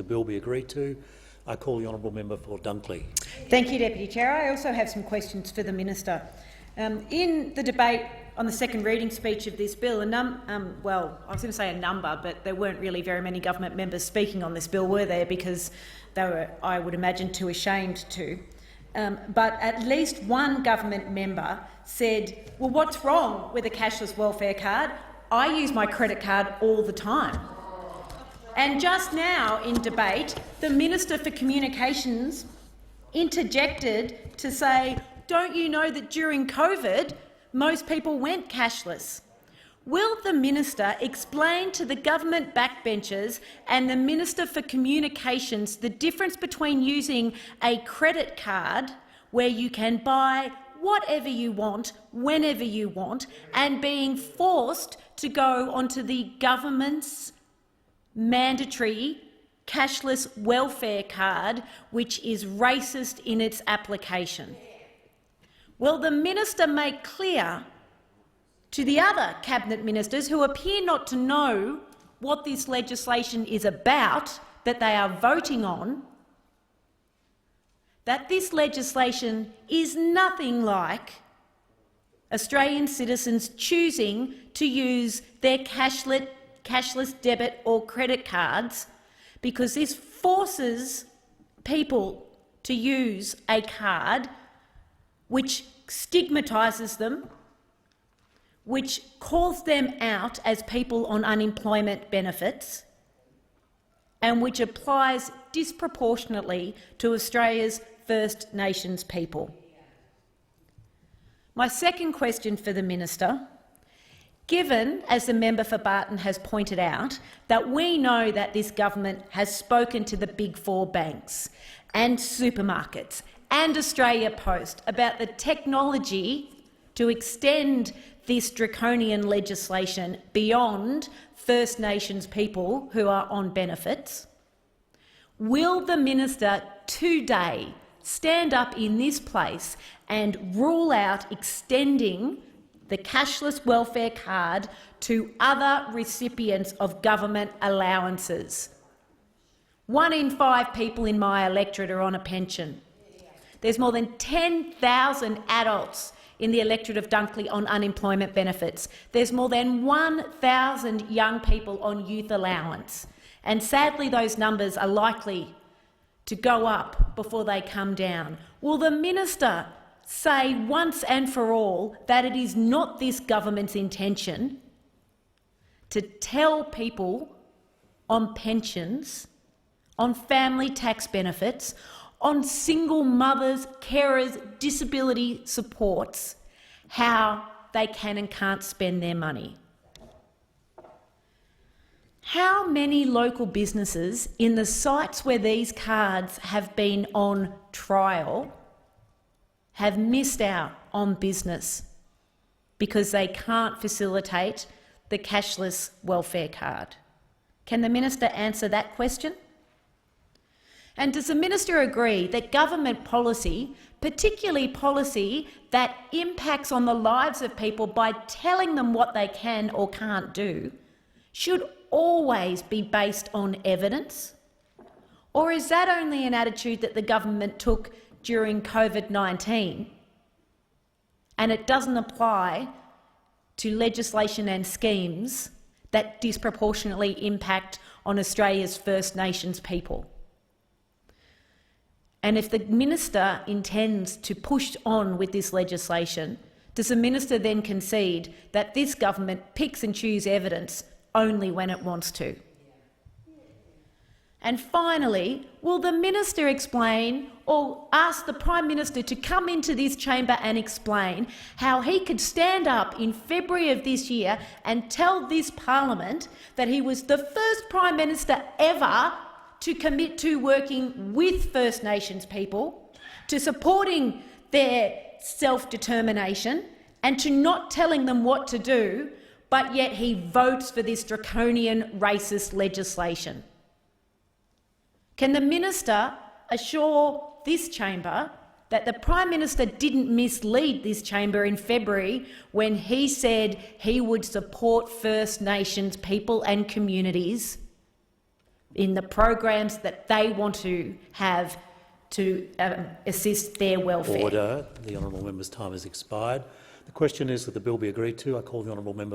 bill be agreed to. I call the honourable member for Dunkley. Thank you, Deputy Chair. I also have some questions for the minister. In the debate on the second reading speech of this bill, well, I was going to say a number, but there weren't really very many government members speaking on this bill, were there? Because they were, I would imagine, too ashamed to. But at least one government member said, well, what's wrong with a cashless welfare card? I use my credit card all the time. And just now in debate, the Minister for Communications interjected to say, don't you know that during COVID, most people went cashless? Will the minister explain to the government backbenchers and the Minister for Communications the difference between using a credit card where you can buy whatever you want, whenever you want, and being forced to go onto the government's mandatory cashless welfare card, which is racist in its application? Will the minister make clear to the other cabinet ministers who appear not to know what this legislation is about that they are voting on, that this legislation is nothing like Australian citizens choosing to use their cashless debit or credit cards, because this forces people to use a card which stigmatises them, which calls them out as people on unemployment benefits, and which applies disproportionately to Australia's First Nations people. My second question for the minister: given, as the member for Barton has pointed out, that we know that this government has spoken to the Big Four banks and supermarkets and Australia Post about the technology to extend this draconian legislation beyond First Nations people who are on benefits, will the minister today stand up in this place and rule out extending the cashless welfare card to other recipients of government allowances? 1 in 5 people in my electorate are on a pension. There's more than 10,000 adults in the electorate of Dunkley on unemployment benefits. There's more than 1,000 young people on youth allowance. And sadly, those numbers are likely to go up before they come down. Will the minister say once and for all that it is not this government's intention to tell people on pensions, on family tax benefits, on single mothers, carers, disability supports, how they can and can't spend their money? How many local businesses in the sites where these cards have been on trial have missed out on business because they can't facilitate the cashless welfare card? Can the minister answer that question? And does the minister agree that government policy, particularly policy that impacts on the lives of people by telling them what they can or can't do, should always be based on evidence? Or is that only an attitude that the government took during COVID-19 and it doesn't apply to legislation and schemes that disproportionately impact on Australia's First Nations people? And if the minister intends to push on with this legislation, does the minister then concede that this government picks and chooses evidence only when it wants to? And finally, will the minister explain or ask the Prime Minister to come into this chamber and explain how he could stand up in February of this year and tell this parliament that he was the first Prime Minister ever to commit to working with First Nations people, to supporting their self-determination and to not telling them what to do, but yet he votes for this draconian racist legislation? Can the minister assure this chamber that the Prime Minister didn't mislead this chamber in February when he said he would support First Nations people and communities in the programs that they want to have to assist their welfare. Order. The honourable member's time has expired. The question is that the bill be agreed to. I call the honourable member for